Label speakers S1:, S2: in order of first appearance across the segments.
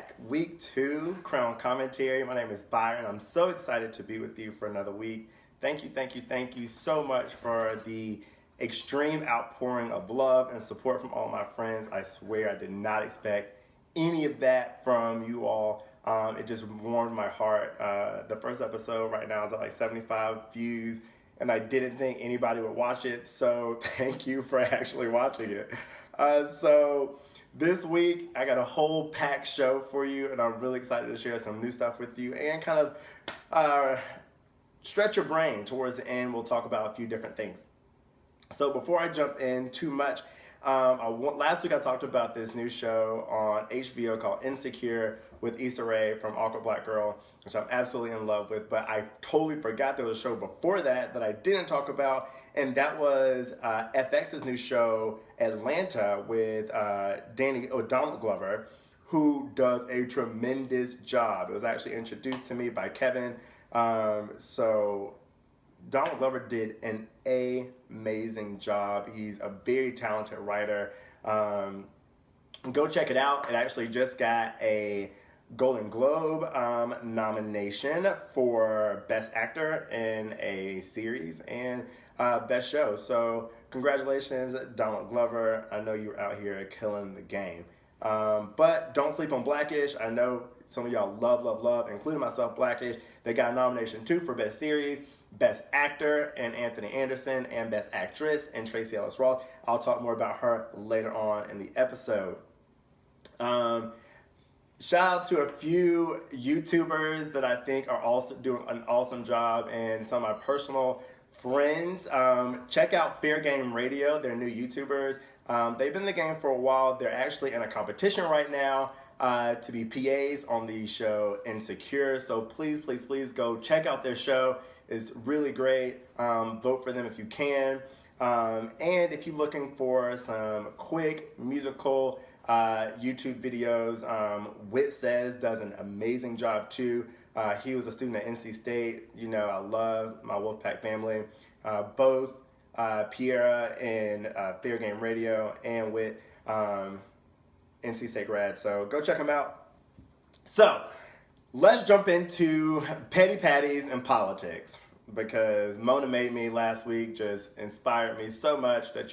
S1: back. Week 2, Crown Commentary. My name is Byron. I'm so excited to be with you for another week. Thank you so much for the extreme outpouring of love and support from all my friends. I swear I did not expect any of that from you all. It just warmed my heart. The first episode right now is at like 75 views, and I didn't think anybody would watch it, so thank you for actually watching it. So this week, I got a whole packed show for you, and I'm really excited to share some new stuff with you and kind of stretch your brain. Towards the end, we'll talk about a few different things. So before I jump in too much, last week I talked about this new show on HBO called Insecure with Issa Rae from Awkward Black Girl, which I'm absolutely in love with, but I totally forgot there was a show before that I didn't talk about, and that was FX's new show, Atlanta, with Donald Glover, who does a tremendous job. It was actually introduced to me by Kevin, so Donald Glover did an amazing job. He's a very talented writer. Go check it out. It actually just got a Golden Globe nomination for Best Actor in a Series and Best Show. So congratulations, Donald Glover. I know you're out here killing the game. But don't sleep on Blackish. I know some of y'all love, including myself, Blackish. They got a nomination too for Best Series, Best Actor and Anthony Anderson, and Best Actress and Tracy Ellis Ross. I'll talk more about her later on in the episode. Shout out to a few YouTubers that I think are also doing an awesome job, and some of my personal friends. Check out Fair Game Radio. They're new YouTubers. They've been in the game for a while. They're actually in a competition right now to be PAs on the show Insecure. So please go check out their show. It's really great. Vote for them if you can. And if you're looking for some quick musical YouTube videos, Wit Says does an amazing job too. He was a student at NC State. You know, I love my Wolfpack family. Both Piera and Fair Game Radio and Wit, NC State grad. So go check them out. So let's jump into petty patties and politics, because Mona Made Me last week just inspired me so much that,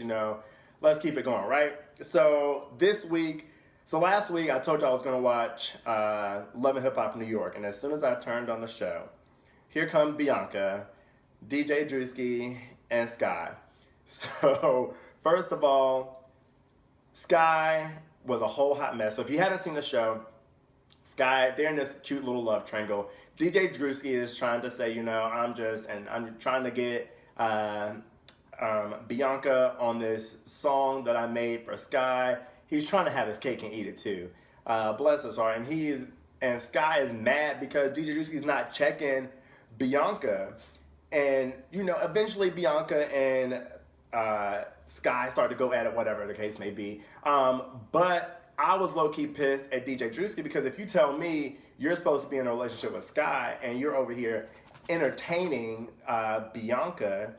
S1: let's keep it going, right? So last week I told you I was going to watch Love and Hip Hop New York, and as soon as I turned on the show, here come Bianca, DJ Drewski, and Sky. So first of all, Sky was a whole hot mess. So if you haven't seen the show, Sky, they're in this cute little love triangle. DJ Drewski is trying to say, I'm trying to get Bianca on this song that I made for Sky. He's trying to have his cake and eat it too. Bless his heart. And Sky is mad because DJ Drewski's not checking Bianca. And, eventually Bianca and Sky start to go at it, whatever the case may be. But I was low-key pissed at DJ Drewski, because if you tell me you're supposed to be in a relationship with Sky and you're over here entertaining Bianca,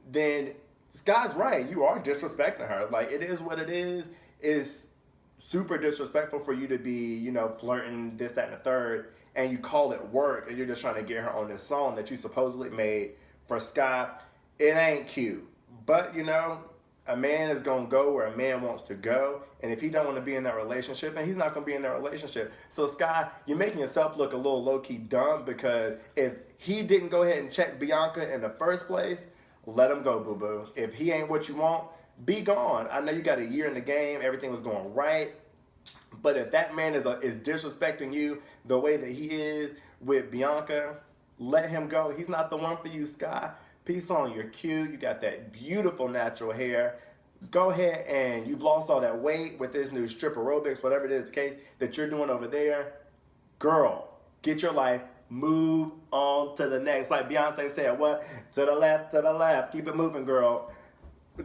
S1: then Sky's right. You are disrespecting her. Like, it is what it is. It's super disrespectful for you to be, flirting, this, that, and the third, and you call it work, and you're just trying to get her on this song that you supposedly made for Sky. It ain't cute. But, a man is going to go where a man wants to go, and if he don't want to be in that relationship, then he's not going to be in that relationship. So, Sky, you're making yourself look a little low-key dumb, because if he didn't go ahead and check Bianca in the first place, let him go, boo-boo. If he ain't what you want, be gone. I know you got a year in the game, everything was going right, but if that man is disrespecting you the way that he is with Bianca, let him go. He's not the one for you, Sky. Peace on, you're cute, you got that beautiful natural hair. Go ahead, and you've lost all that weight with this new strip aerobics, whatever it is the case that you're doing over there. Girl, get your life, move on to the next. Like Beyonce said, what? To the left, keep it moving, girl.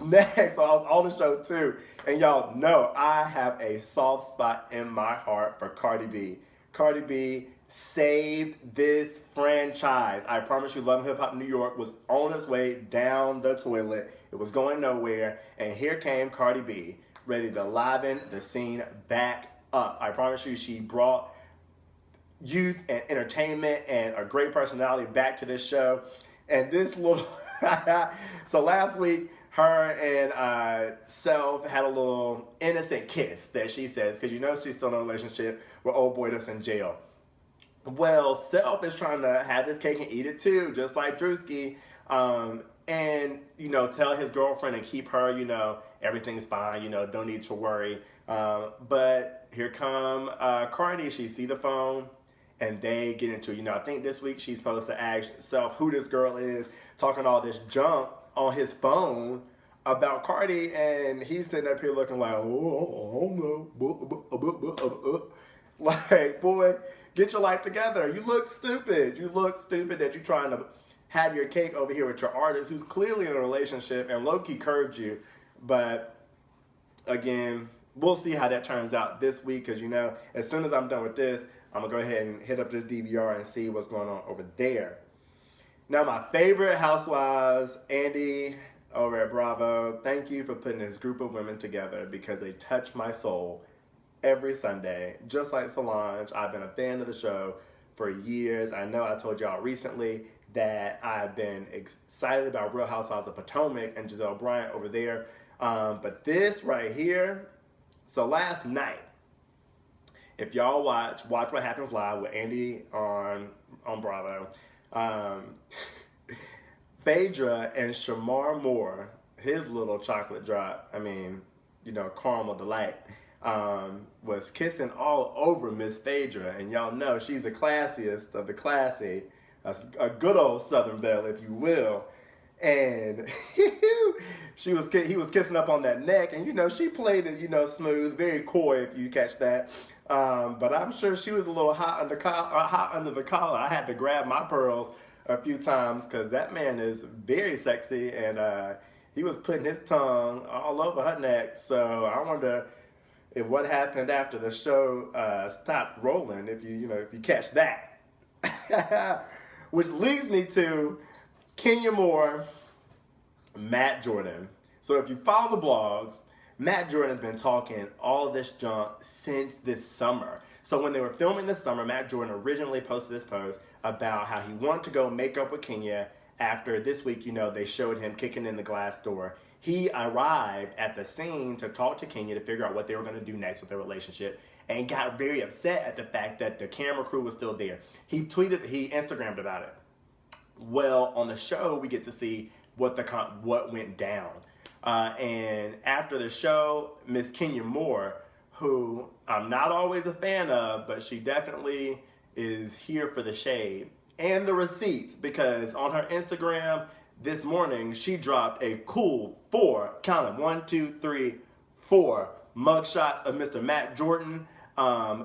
S1: Next, on the show too. And y'all know I have a soft spot in my heart for Cardi B. Cardi B saved this franchise. I promise you, Love and Hip Hop New York was on its way down the toilet. It was going nowhere. And here came Cardi B, ready to liven the scene back up. I promise you, she brought youth and entertainment and a great personality back to this show. And this little, so last week, her and Self had a little innocent kiss that she says, because you know she's still in a relationship with old boy that's in jail. Well, Self is trying to have his cake and eat it too, just like Drewski. And, you know, tell his girlfriend and keep her, you know, everything's fine, you know, don't need to worry. But here come Cardi, she see the phone, and they get into, you know, I think this week she's supposed to ask Self who this girl is, talking all this junk on his phone about Cardi, and he's sitting up here looking like, oh no. Like, boy, get your life together. You look stupid. You look stupid that you're trying to have your cake over here with your artist who's clearly in a relationship and low-key curved you. But, again, we'll see how that turns out this week, because, you know, as soon as I'm done with this, I'm going to go ahead and hit up this DVR and see what's going on over there. Now, my favorite housewives, Andy over at Bravo, thank you for putting this group of women together, because they touch my soul every Sunday. Just like Solange, I've been a fan of the show for years. I know I told y'all recently that I've been excited about Real Housewives of Potomac and Giselle Bryant over there. But this right here, so last night, if y'all watch What Happens Live with Andy on Bravo, Phaedra and Shamar Moore, his little chocolate drop, I mean, you know, caramel delight, was kissing all over Miss Phaedra. And y'all know she's the classiest of the classy, a good old Southern belle, if you will. And he was kissing up on that neck, and you know she played it, you know, smooth, very coy if you catch that. But I'm sure she was a little hot under the collar. I had to grab my pearls a few times because that man is very sexy, and he was putting his tongue all over her neck. So I wonder if what happened after the show stopped rolling. If you catch that, which leads me to Kenya Moore, Matt Jordan. So if you follow the blogs, Matt Jordan has been talking all of this junk since this summer. So when they were filming this summer, Matt Jordan originally posted this post about how he wanted to go make up with Kenya after this week, you know, they showed him kicking in the glass door. He arrived at the scene to talk to Kenya to figure out what they were going to do next with their relationship, and got very upset at the fact that the camera crew was still there. He Instagrammed about it. Well, on the show, we get to see what went down. And after the show, Miss Kenya Moore, who I'm not always a fan of, but she definitely is here for the shade and the receipts, because on her Instagram this morning, she dropped a cool 4, count them, 1, 2, 3, 4 mugshots of Mr. Matt Jordan,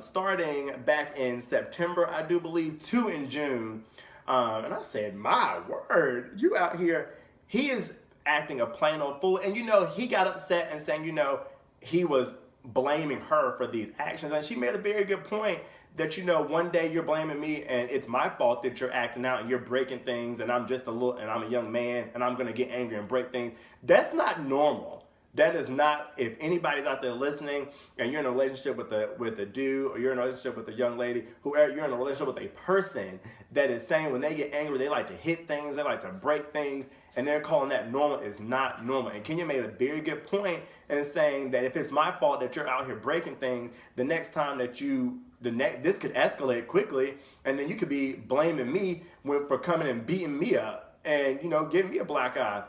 S1: starting back in September, I do believe, 2 in June. And I said, my word, you out here. He is acting a plain old fool. And, you know, he got upset and saying, you know, he was blaming her for these actions. And she made a very good point that, you know, one day you're blaming me and it's my fault that you're acting out and you're breaking things, and I'm a young man and I'm going to get angry and break things. That's not normal. That is not, if anybody's out there listening and you're in a relationship with a dude, or you're in a relationship with a young lady, whoever, you're in a relationship with a person that is saying when they get angry, they like to hit things, they like to break things, and they're calling that normal, is not normal. And Kenya made a very good point in saying that if it's my fault that you're out here breaking things, the next time that this could escalate quickly, and then you could be blaming me for coming and beating me up and, you know, giving me a black eye.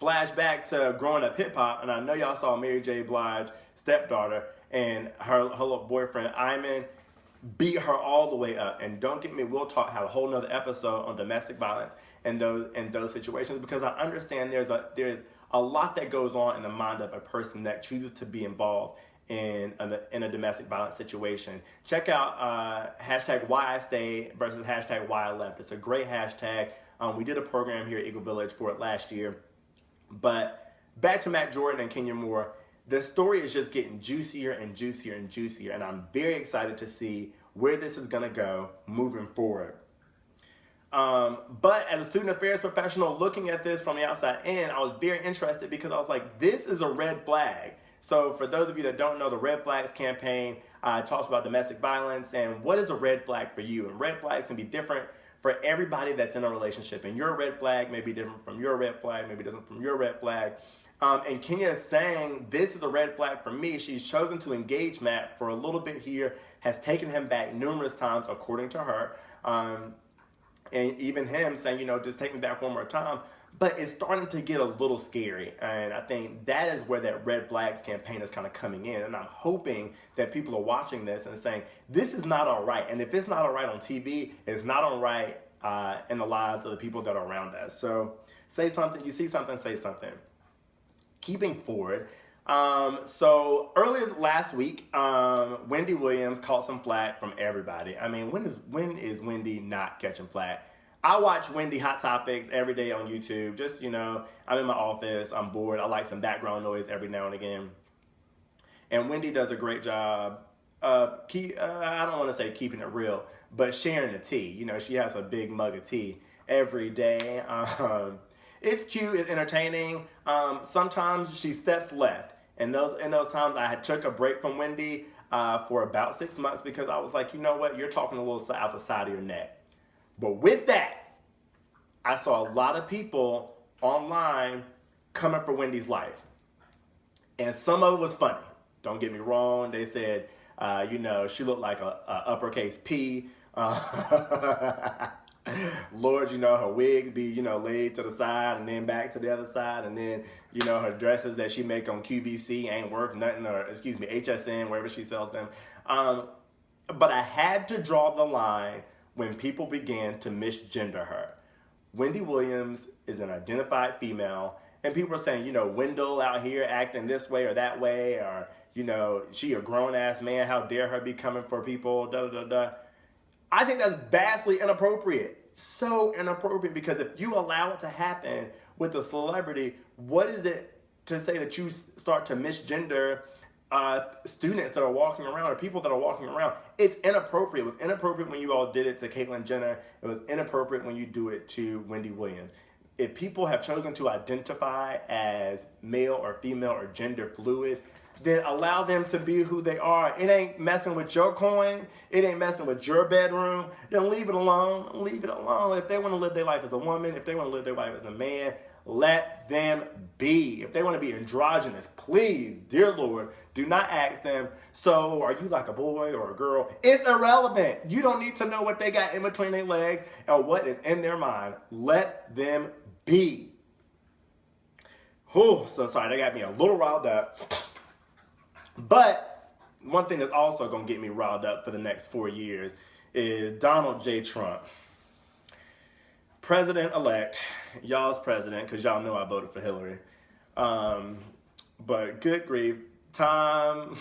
S1: Flashback to growing up hip hop, and I know y'all saw Mary J. Blige's stepdaughter and her little boyfriend Iman beat her all the way up. And don't get me, we'll have a whole nother episode on domestic violence and those situations, because I understand there's a lot that goes on in the mind of a person that chooses to be involved in a domestic violence situation. Check out hashtag Why I Stay versus hashtag Why I Left. It's a great hashtag. We did a program here at Eagle Village for it last year. But back to Matt Jordan and Kenya Moore, the story is just getting juicier and juicier and juicier, and I'm very excited to see where this is going to go moving forward. But as a student affairs professional looking at this from the outside in, I was very interested, because I was like, this is a red flag. So for those of you that don't know, the Red Flags campaign talks about domestic violence and what is a red flag for you. And red flags can be different for everybody that's in a relationship. And your red flag may be different from your red flag, maybe different from your red flag. And Kenya is saying, this is a red flag for me. She's chosen to engage Matt for a little bit here, has taken him back numerous times, according to her. And even him saying, just take me back one more time. But it's starting to get a little scary. And I think that is where that Red Flags campaign is kind of coming in. And I'm hoping that people are watching this and saying, this is not all right. And if it's not all right on TV, it's not all right in the lives of the people that are around us. So say something, you see something, say something. Keeping forward, so earlier last week, Wendy Williams caught some flack from everybody. I mean, when is Wendy not catching flack? I watch Wendy Hot Topics every day on YouTube. Just, I'm in my office, I'm bored, I like some background noise every now and again. And Wendy does a great job of, I don't want to say keeping it real, but sharing the tea. She has a big mug of tea every day. It's cute, it's entertaining. Sometimes she steps left. And in those times, I had took a break from Wendy for about 6 months because I was like, you know what? You're talking a little out the side of your neck. But with that, I saw a lot of people online coming for Wendy's life. And some of it was funny. Don't get me wrong. They said, she looked like a uppercase P. Lord, her wig be, laid to the side and then back to the other side. And then, her dresses that she make on QVC ain't worth nothing, or HSN, wherever she sells them. But I had to draw the line when people began to misgender her. Wendy Williams is an identified female, and people are saying, Wendell out here acting this way or that way, or, she a grown-ass man, how dare her be coming for people, da-da-da-da. I think that's vastly inappropriate. So inappropriate, because if you allow it to happen with a celebrity, what is it to say that you start to misgender students that are walking around or people that are walking around? It's inappropriate. It was inappropriate when you all did it to Caitlyn Jenner. It was inappropriate when you do it to Wendy Williams. If people have chosen to identify as male or female or gender fluid, then allow them to be who they are. It ain't messing with your coin. It ain't messing with your bedroom. Then leave it alone. Leave it alone. If they want to live their life as a woman, if they want to live their life as a man, let them be. If they want to be androgynous, please, dear Lord, do not ask them, so are you like a boy or a girl? It's irrelevant. You don't need to know what they got in between their legs and what is in their mind. Let them be. Oh, so sorry, that got me a little riled up. But one thing that's also going to get me riled up for the next 4 years is Donald J. Trump. President-elect, y'all's president, because y'all know I voted for Hillary. But good grief, Tom,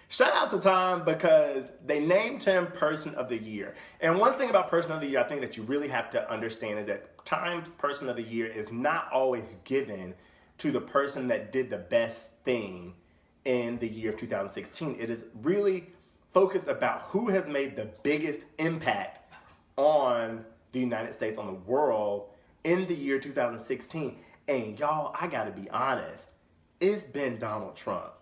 S1: shout out to Tom, because they named him Person of the Year. And one thing about Person of the Year, I think that you really have to understand is that Time's Person of the Year is not always given to the person that did the best thing in the year of 2016. It is really focused about who has made the biggest impact on the United States, on the world in the year 2016. And y'all, I gotta be honest, it's been Donald Trump.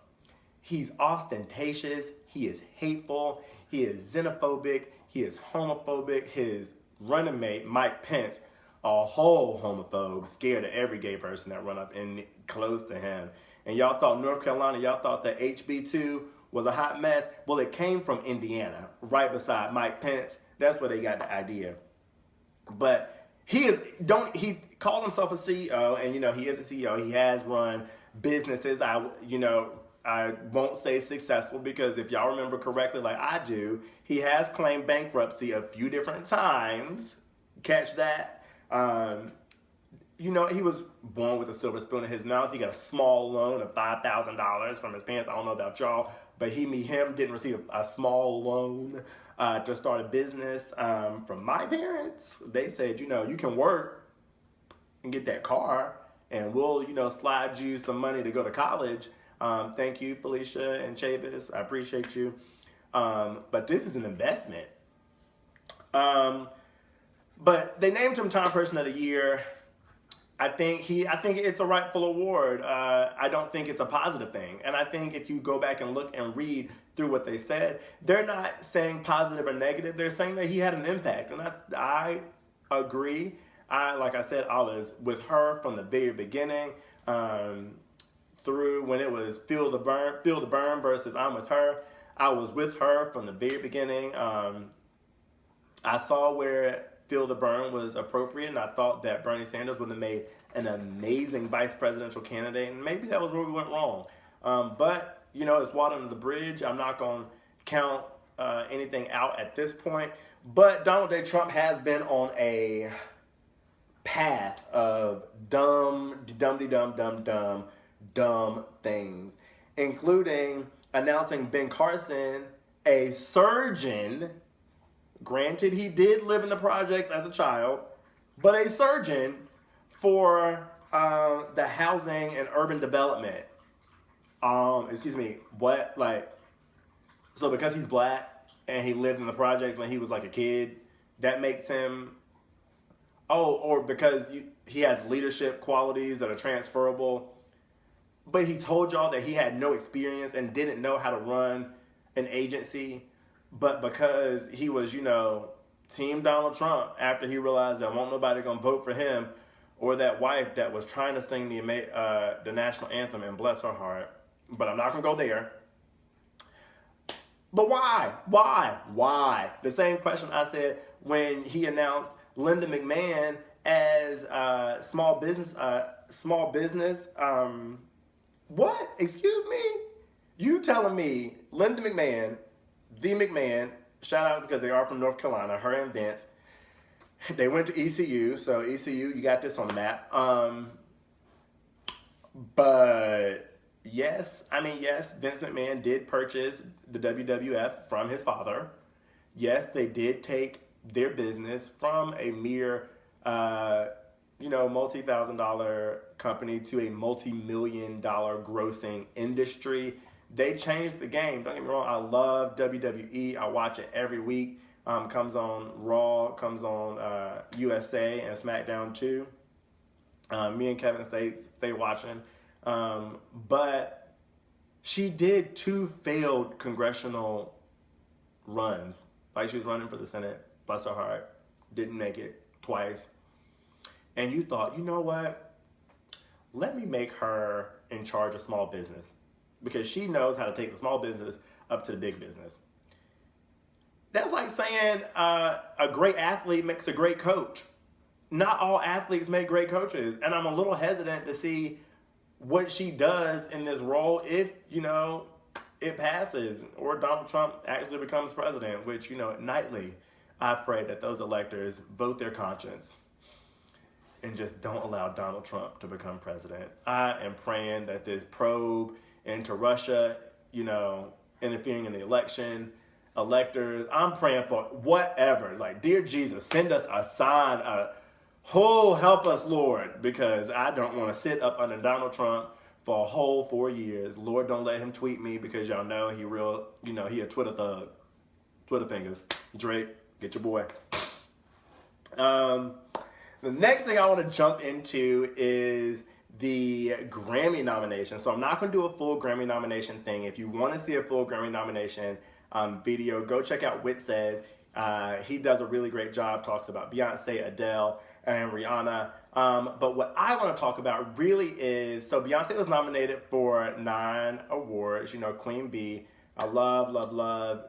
S1: He's ostentatious, he is hateful, he is xenophobic, he is homophobic. His running mate, Mike Pence, a whole homophobe, scared of every gay person that run up in close to him. And y'all thought North Carolina, y'all thought that HB2 was a hot mess. Well, it came from Indiana, right beside Mike Pence. That's where they got the idea. But he calls himself a CEO, and he is a CEO. He has run businesses. I won't say successful, because if y'all remember correctly, like I do, he has claimed bankruptcy a few different times. Catch that? He was born with a silver spoon in his mouth. He got a small loan of $5,000 from his parents. I don't know about y'all, but him didn't receive a small loan to start a business from my parents. They said, you can work and get that car, and we'll, slide you some money to go to college. Thank you, Felicia and Chavis. I appreciate you. But this is an investment. But they named him Time Person of the Year. I think it's a rightful award. I don't think it's a positive thing. And I think if you go back and look and read through what they said, they're not saying positive or negative. They're saying that he had an impact. And I agree. Like I said, I was with her from the very beginning, through when it was Feel the Burn versus I'm with her. I was with her from the very beginning. I saw where Feel the Burn was appropriate, and I thought that Bernie Sanders would have made an amazing vice presidential candidate, and maybe that was where we went wrong. But, it's water under the bridge. I'm not going to count anything out at this point. But Donald J. Trump has been on a path of dumb things, including announcing Ben Carson, a surgeon. Granted, he did live in the projects as a child, but a surgeon for the housing and urban development. So because he's black and he lived in the projects when he was like a kid, that makes him, or because he has leadership qualities that are transferable, but he told y'all that he had no experience and didn't know how to run an agency. But because he was, Team Donald Trump, after he realized that won't nobody gonna vote for him, or that wife that was trying to sing the national anthem, and bless her heart. But I'm not gonna go there. But why? Why? The same question I said when he announced Linda McMahon as small business. What? Excuse me? You telling me Linda McMahon? The McMahon, shout out because they are from North Carolina, her and Vince. They went to ECU, so ECU, you got this on the map. But yes, Vince McMahon did purchase the WWF from his father. Yes, they did take their business from a mere, multi-$1,000 company to a multi-million-dollar grossing industry. They changed the game. Don't get me wrong. I love WWE. I watch it every week. Comes on Raw, comes on USA and SmackDown too. Me and Kevin stay watching. But she did 2 failed congressional runs. Like she was running for the Senate. Bless her heart. Didn't make it twice. And you thought, you know what? Let me make her in charge of small business, because she knows how to take the small business up to the big business. That's like saying a great athlete makes a great coach. Not all athletes make great coaches. And I'm a little hesitant to see what she does in this role if, it passes or Donald Trump actually becomes president, which, nightly I pray that those electors vote their conscience and just don't allow Donald Trump to become president. I am praying that this probe into Russia, interfering in the election, electors, I'm praying for whatever. Like, dear Jesus, send us a sign, help us, Lord, because I don't want to sit up under Donald Trump for a whole 4 years. Lord, don't let him tweet me, because y'all know he he a Twitter thug. Twitter fingers. Drake, get your boy. The next thing I want to jump into is the Grammy nomination. So I'm not going to do a full Grammy nomination thing. If you want to see a full Grammy nomination video, go check out Wit Says. He does a really great job, talks about Beyonce, Adele, and Rihanna. But what I want to talk about really is, so Beyonce was nominated for 9 awards, Queen Bee. I love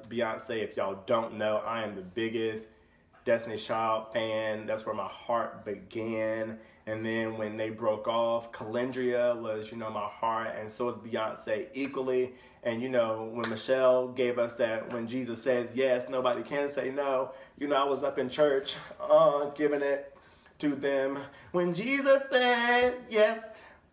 S1: Beyonce. If y'all don't know, I am the biggest Destiny's Child fan. That's where my heart began. And then when they broke off, Calendria was, my heart, and so is Beyonce equally. And, when Michelle gave us that, when Jesus says yes, nobody can say no, I was up in church giving it to them. When Jesus says yes.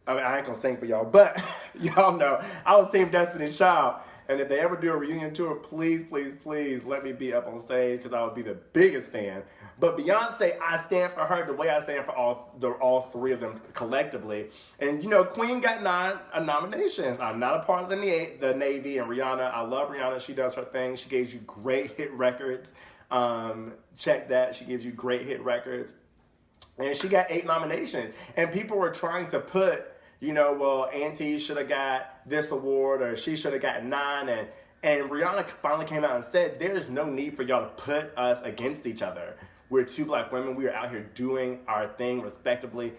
S1: I ain't gonna sing for y'all, but y'all know I was Team Destiny's Child. And if they ever do a reunion tour, please, please, please let me be up on stage, because I would be the biggest fan. But Beyonce, I stand for her the way I stand for all 3 of them collectively. And, Queen got 9 nominations. I'm not a part of the Navy. And Rihanna, I love Rihanna. She does her thing. She gives you great hit records. Check that. She gives you great hit records. and she got 8 nominations. And people were trying to put, well, Auntie should have got this award, or she should have gotten 9. And Rihanna finally came out and said, there's no need for y'all to put us against each other. We're 2 black women. We are out here doing our thing respectively.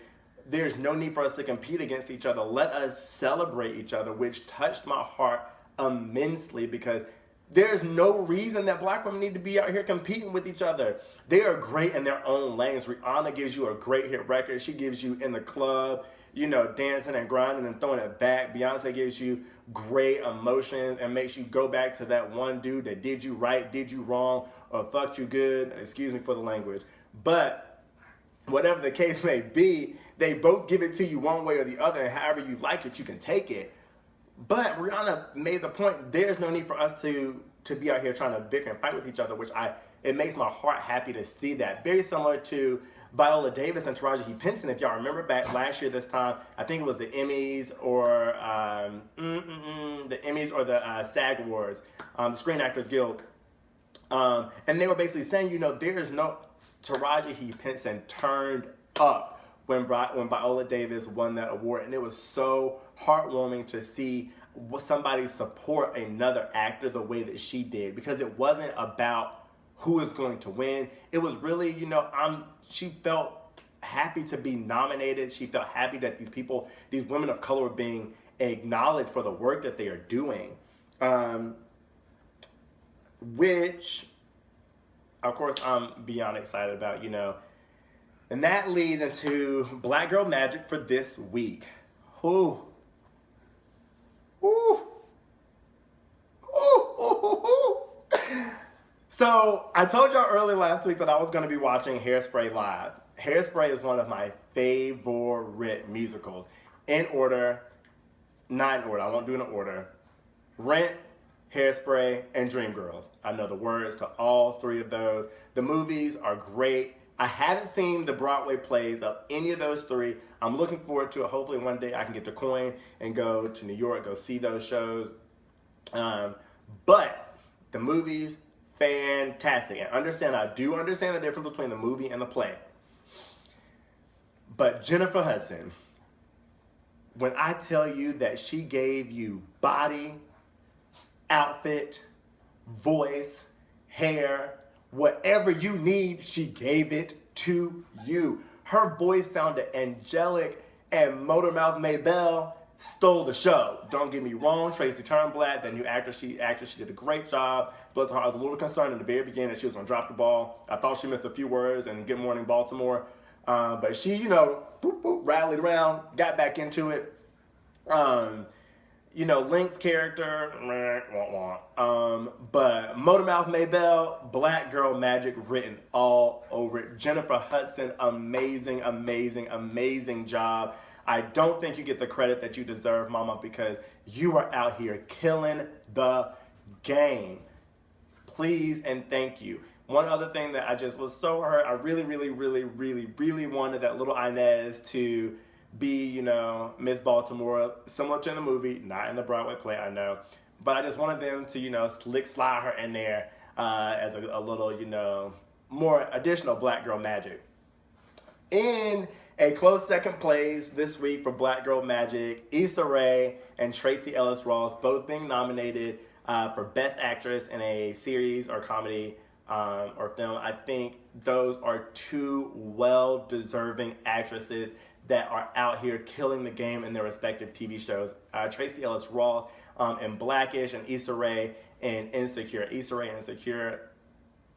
S1: There's no need for us to compete against each other. Let us celebrate each other, which touched my heart immensely, because there's no reason that black women need to be out here competing with each other. They are great in their own lanes. Rihanna gives you a great hit record. She gives you in the club, dancing and grinding and throwing it back. Beyonce gives you great emotions and makes you go back to that one dude that did you right, did you wrong, or fucked you good. Excuse me for the language. But whatever the case may be, they both give it to you one way or the other, and however you like it, you can take it. But Rihanna made the point, there's no need for us to be out here trying to bicker and fight with each other, which it makes my heart happy to see that. Very similar to Viola Davis and Taraji P. Henson. If y'all remember back last year this time, I think it was the Emmys or the SAG Awards, the Screen Actors Guild. And they were basically saying, there's no, Taraji P. Henson turned up when Viola Davis won that award, and it was so heartwarming to see somebody support another actor the way that she did, because it wasn't about who is going to win. It was really, she felt happy to be nominated. She felt happy that these women of color were being acknowledged for the work that they are doing, which, of course, I'm beyond excited about, And that leads into Black Girl Magic for this week. Ooh. Ooh. Ooh. Ooh. Ooh. So I told y'all early last week that I was going to be watching Hairspray live. Hairspray is one of my favorite musicals. In order, not in order, I won't do it in order. Rent, Hairspray, and Dreamgirls. I know the words to all 3 of those. The movies are great. I haven't seen the Broadway plays of any of those 3. I'm looking forward to it. Hopefully one day I can get the coin and go to New York, go see those shows. But the movies, fantastic. And I do understand the difference between the movie and the play. But Jennifer Hudson, when I tell you that she gave you body, outfit, voice, hair, whatever you need, she gave it to you. Her voice sounded angelic, and Motormouth Maybelle stole the show. Don't get me wrong, Tracy Turnblad, the new actress, she did a great job. Bless her heart, I was a little concerned in the very beginning that she was going to drop the ball. I thought she missed a few words and Good Morning Baltimore. But she, boop, boop, rallied around, got back into it. Link's character, but Motormouth Maybelle, Black Girl Magic written all over it. Jennifer Hudson, amazing, amazing, amazing job. I don't think you get the credit that you deserve, Mama, because you are out here killing the game. Please and thank you. One other thing that I just was so hurt, I really, really, really, really, really wanted that little Inez to be, Miss Baltimore, similar to in the movie, not in the Broadway play, I know. But I just wanted them to, slide her in there as a little, more additional Black Girl Magic. In a close second place this week for Black Girl Magic, Issa Rae and Tracee Ellis Ross, both being nominated for Best Actress in a series or comedy or film. I think those are 2 well-deserving actresses that are out here killing the game in their respective TV shows. Tracee Ellis Ross in Blackish, and Issa Rae in Insecure. Issa Rae in Insecure,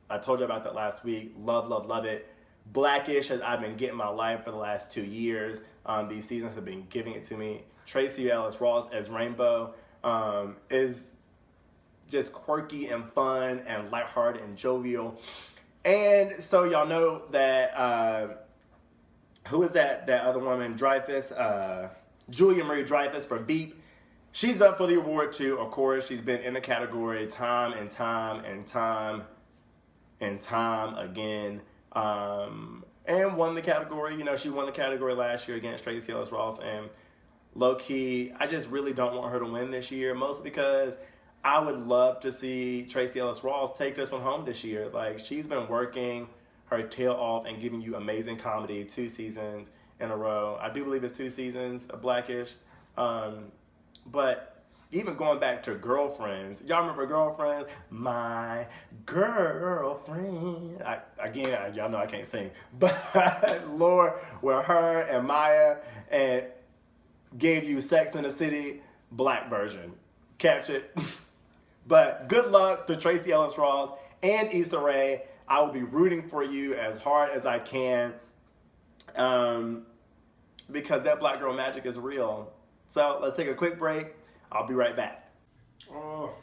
S1: I told you about that last week. Love, love, love it. Blackish, as I've been getting my life for the last 2 years. These seasons have been giving it to me. Tracee Ellis Ross as Rainbow is just quirky and fun and lighthearted and jovial. And so y'all know that, who is that other woman, Dreyfus, Julia Marie-Dreyfus for Veep. She's up for the award too, of course. She's been in the category time and time and time and time again. And won the category. She won the category last year against Tracee Ellis Ross. And low-key, I just really don't want her to win this year, mostly because I would love to see Tracee Ellis Ross take this one home this year. Like, she's been working her tail off and giving you amazing comedy 2 seasons in a row. I do believe it's 2 seasons of Blackish. But even going back to Girlfriends, y'all remember Girlfriends? My girlfriend. Y'all know I can't sing, but Lord, where her and Maya and gave you Sex in the City, black version. Catch it. But good luck to Tracy Ellis Ross and Issa Rae. I will be rooting for you as hard as I can, because that black girl magic is real. So let's take a quick break. I'll be right back. Oh,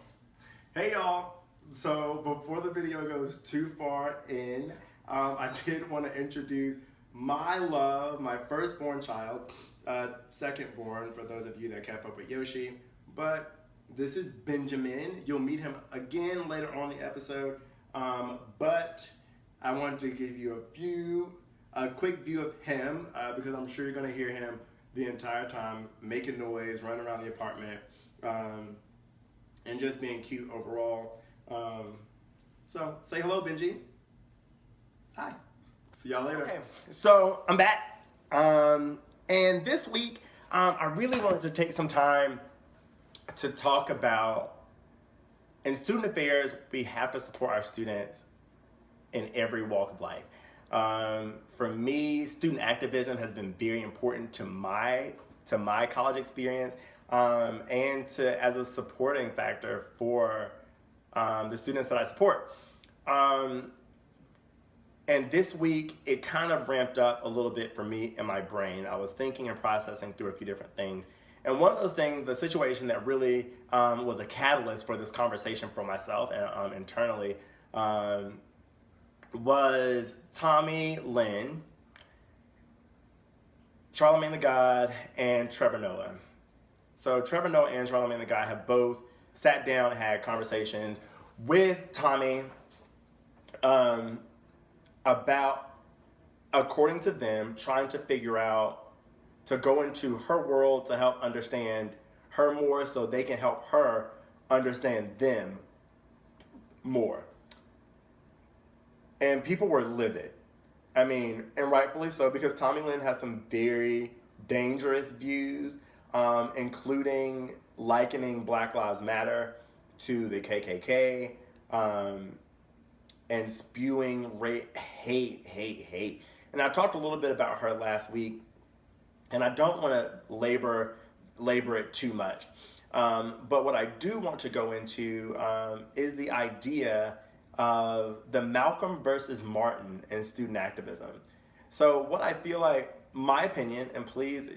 S1: hey y'all. So before the video goes too far in, I did want to introduce my love, my firstborn child, secondborn for those of you that kept up with Yoshi. But this is Benjamin. You'll meet him again later on in the episode. But I wanted to give you a quick view of him, because I'm sure you're going to hear him the entire time, making noise, running around the apartment, and just being cute overall. So say hello, Benji. Hi. See y'all later. Okay. So I'm back. And this week, I really wanted to take some time to talk about, in student affairs, we have to support our students in every walk of life. For me, student activism has been very important to my college experience, and as a supporting factor for the students that I support. And this week, it kind of ramped up a little bit for me in my brain. I was thinking and processing through a few different things. And one of those things, the situation that really was a catalyst for this conversation for myself and internally, was Tommy Lynn, Charlamagne the God, and Trevor Noah. So Trevor Noah and Charlamagne the God have both sat down and had conversations with Tommy about, according to them, trying to figure out, to go into her world to help understand her more so they can help her understand them more. And people were livid. I mean, and rightfully so, because Tommy Lynn has some very dangerous views, including likening Black Lives Matter to the KKK, and spewing hate. And I talked a little bit about her last week, and I don't want to labor it too much. But what I do want to go into is the idea of the Malcom versus Martin in student activism. So what I feel like, my opinion, and please,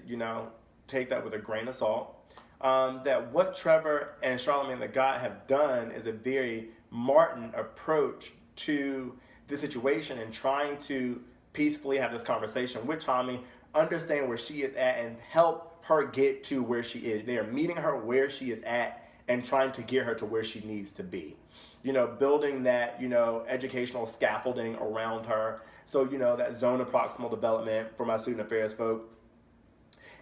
S1: take that with a grain of salt, that what Trevor and Charlamagne the God have done is a very Martin approach to the situation and trying to peacefully have this conversation with Tommy, understand where she is at, and help her get to where she is. They are meeting her where she is at and trying to get her to where she needs to be. Building that, educational scaffolding around her. So, that zone of proximal development for my student affairs folk.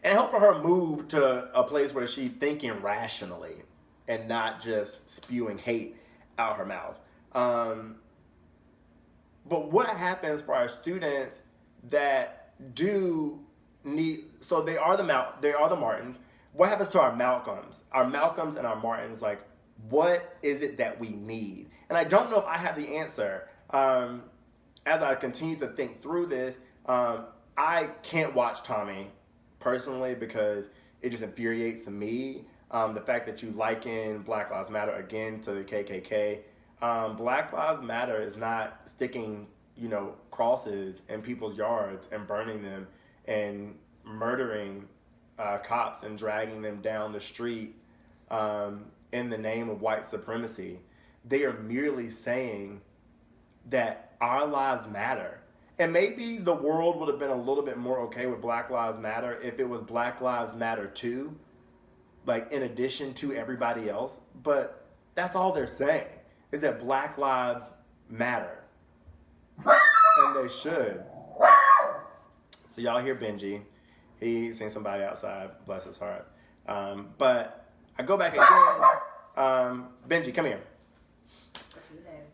S1: And helping her move to a place where she's thinking rationally and not just spewing hate out her mouth. But what happens for our students that do need, so they are the Martins. What happens to our Malcolms? Our Malcolms and our Martins, like, what is it that we need? And I don't know if I have the answer. As I continue to think through this, I can't watch Tommy personally because it just infuriates me. The fact that you liken Black Lives Matter again to the KKK. Black Lives Matter is not sticking, crosses in people's yards and burning them and murdering cops and dragging them down the street in the name of white supremacy. They are merely saying that our lives matter. And maybe the world would have been a little bit more okay with Black Lives Matter if it was Black Lives Matter too, like in addition to everybody else. But that's all they're saying, is that Black Lives matter. And they should. So y'all hear Benji. He's seen somebody outside, bless his heart. But I go back again. Benji, come here.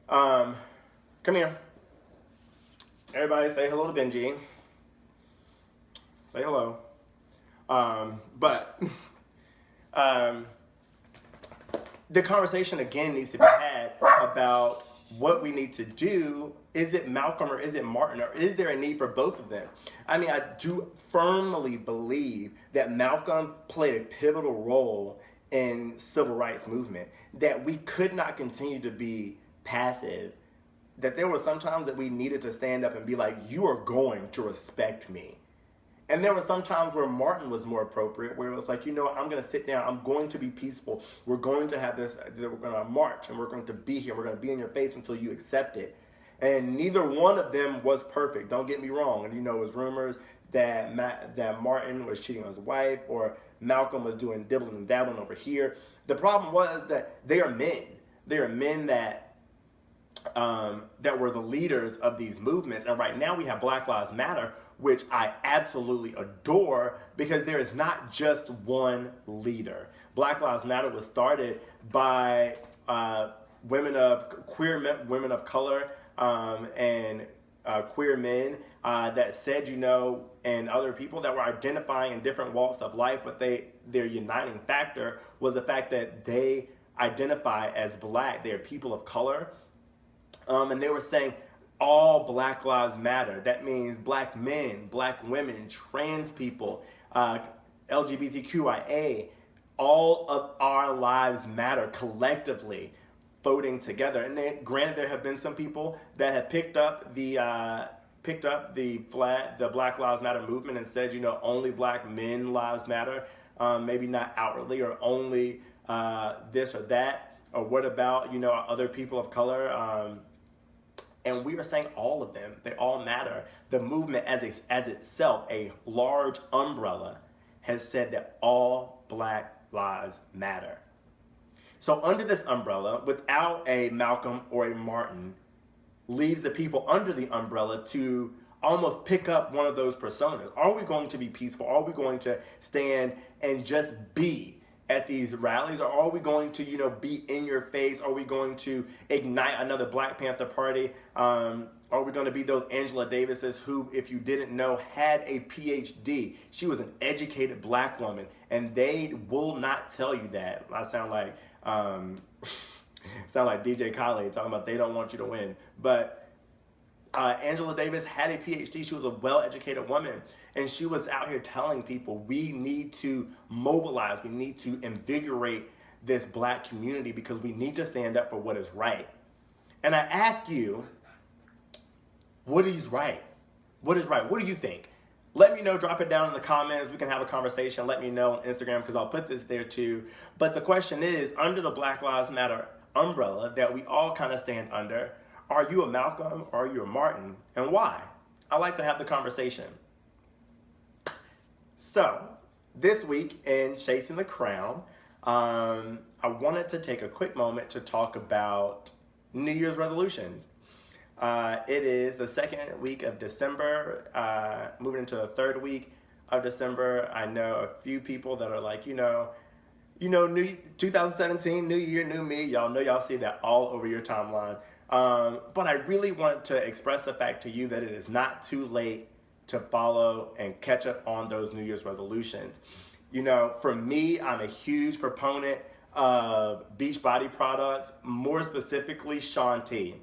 S1: Come here. Everybody say hello to Benji. Say hello. But um, the conversation again needs to be had about what we need to do. Is it Malcolm or is it Martin, or is there a need for both of them? I mean, I do firmly believe that Malcolm played a pivotal role in civil rights movement, that we could not continue to be passive, that there were some times that we needed to stand up and be like, you are going to respect me. And there were some times where Martin was more appropriate, where it was like, you know what, I'm going to sit down. I'm going to be peaceful. We're going to have this, we're going to march, and we're going to be here. We're going to be in your face until you accept it. And neither one of them was perfect. Don't get me wrong. And, you know, it was rumors that that Martin was cheating on his wife, or Malcolm was doing dibbling and dabbling over here. The problem was that they are men. They are men that were the leaders of these movements. And right now we have Black Lives Matter, which I absolutely adore, because there is not just one leader. Black Lives Matter was started by women of color, and queer men that said, you know, and other people that were identifying in different walks of life, but their uniting factor was the fact that they identify as Black. They're people of color. And they were saying all Black lives matter. That means Black men, Black women, trans people, LGBTQIA. All of our lives matter collectively, voting together. And then, granted, there have been some people that have picked up the Black Lives Matter movement and said, you know, only Black men lives matter. Maybe not outwardly, or only this or that. Or what about, you know, other people of color? And we are saying all of them, they all matter. The movement as itself, a large umbrella, has said that all Black lives matter. So under this umbrella, without a Malcolm or a Martin, leaves the people under the umbrella to almost pick up one of those personas. Are we going to be peaceful? Are we going to stand and just be at these rallies, or are we going to, you know, be in your face? Are we going to ignite another Black Panther Party? Are we going to be those Angela Davises who, if you didn't know, had a PhD? She was an educated Black woman, and they will not tell you that. I sound like DJ Khaled talking about they don't want you to win, but Angela Davis had a PhD. She was a well-educated woman, and she was out here telling people we need to mobilize, we need to invigorate this Black community, because we need to stand up for what is right. And I ask you, what is right? What is right? What do you think? Let me know. Drop it down in the comments. We can have a conversation. Let me know on Instagram, because I'll put this there too. But the question is, under the Black Lives Matter umbrella that we all kind of stand under, are you a Malcolm or are you a Martin, and why? I like to have the conversation. So, this week in Chasing the Crown, I wanted to take a quick moment to talk about New Year's resolutions. It is the second week of December, moving into the third week of December. I know a few people that are like, new 2017, new year, new me. Y'all know, y'all see that all over your timeline. But I really want to express the fact to you that it is not too late to follow and catch up on those New Year's resolutions. You know, for me, I'm a huge proponent of Beachbody products, more specifically Shaun T.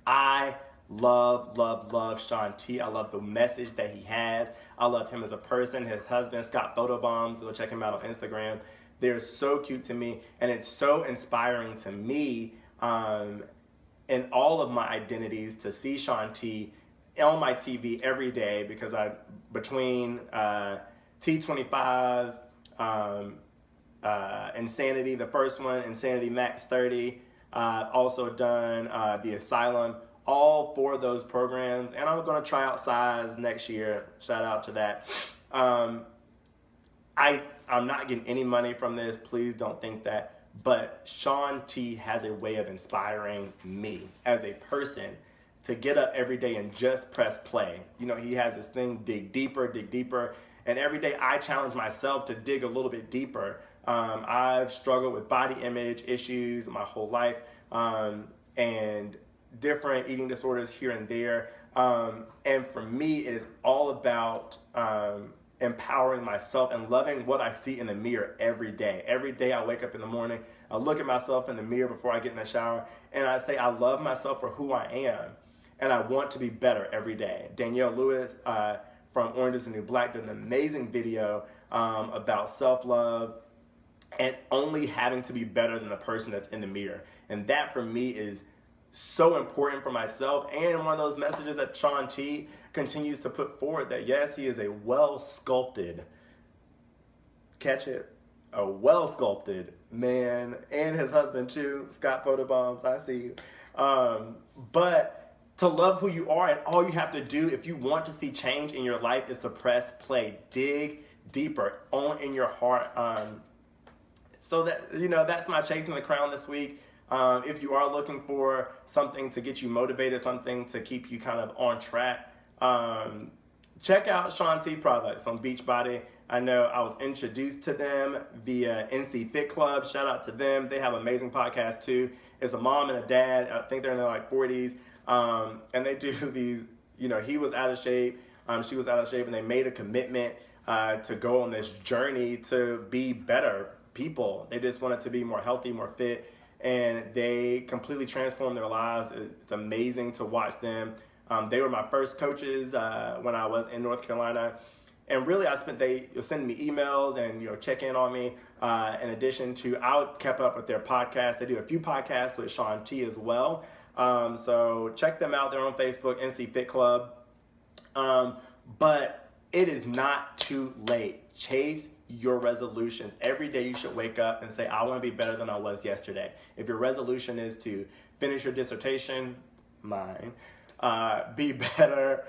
S1: I love Shaun T. I love the message that he has. I love him as a person. His husband, Scott Photobombs, go check him out on Instagram. They're so cute to me, and it's so inspiring to me in all of my identities to see Shaun T on my TV every day, because between T25, Insanity, the first one, Insanity Max 30, also done the Asylum, all four of those programs, and I'm going to try out Size next year. Shout out to that. I'm not getting any money from this. Please don't think that. But Shaun T has a way of inspiring me as a person to get up every day and just press play. You know, he has this thing, dig deeper. And every day I challenge myself to dig a little bit deeper. I've struggled with body image issues my whole life. And different eating disorders here and there. And for me, it is all about empowering myself and loving what I see in the mirror every day. Every day I wake up in the morning, I look at myself in the mirror before I get in the shower, and I say I love myself for who I am, and I want to be better every day. Danielle Lewis from Orange is the New Black did an amazing video about self-love and only having to be better than the person that's in the mirror. And that for me is so important for myself, and one of those messages that Shaun T continues to put forward, that yes, he is a well-sculpted, catch it, a well-sculpted man, and his husband too, Scott Photobombs, I see you. But to love who you are, and all you have to do if you want to see change in your life is to press play, dig deeper on in your heart. So that, that's my chasing the crown this week. If you are looking for something to get you motivated, something to keep you kind of on track, check out Shaun T products on Beachbody. I know I was introduced to them via NC Fit Club. Shout out to them. They have an amazing podcast too. It's a mom and a dad. I think they're in their like 40s. And they do these, he was out of shape. She was out of shape, and they made a commitment to go on this journey to be better people. They just wanted to be more healthy, more fit, and they completely transformed their lives. It's amazing to watch them. They were my first coaches when I was in North Carolina. And really, they send me emails and check in on me. In addition to, I kept up with their podcast. They do a few podcasts with Shaun T as well. So check them out. They're on Facebook, NC Fit Club. But it is not too late. Chase your resolutions. Every day you should wake up and say, I want to be better than I was yesterday. If your resolution is to finish your dissertation, mine, be better,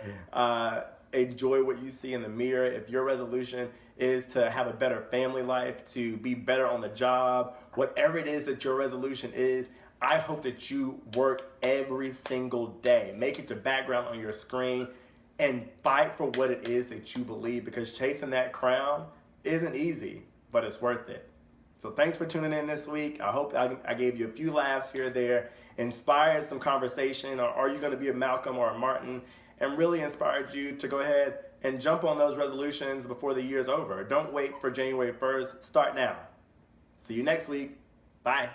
S1: enjoy what you see in the mirror. If your resolution is to have a better family life, to be better on the job, whatever it is that your resolution is, I hope that you work every single day. Make it the background on your screen and fight for what it is that you believe, because chasing that crown isn't easy, but it's worth it. So thanks for tuning in this week. I hope I gave you a few laughs here or there, inspired some conversation, or are you going to be a Malcom or a Martin, and really inspired you to go ahead and jump on those resolutions before the year's over. Don't wait for January 1st. Start now. See you next week. Bye.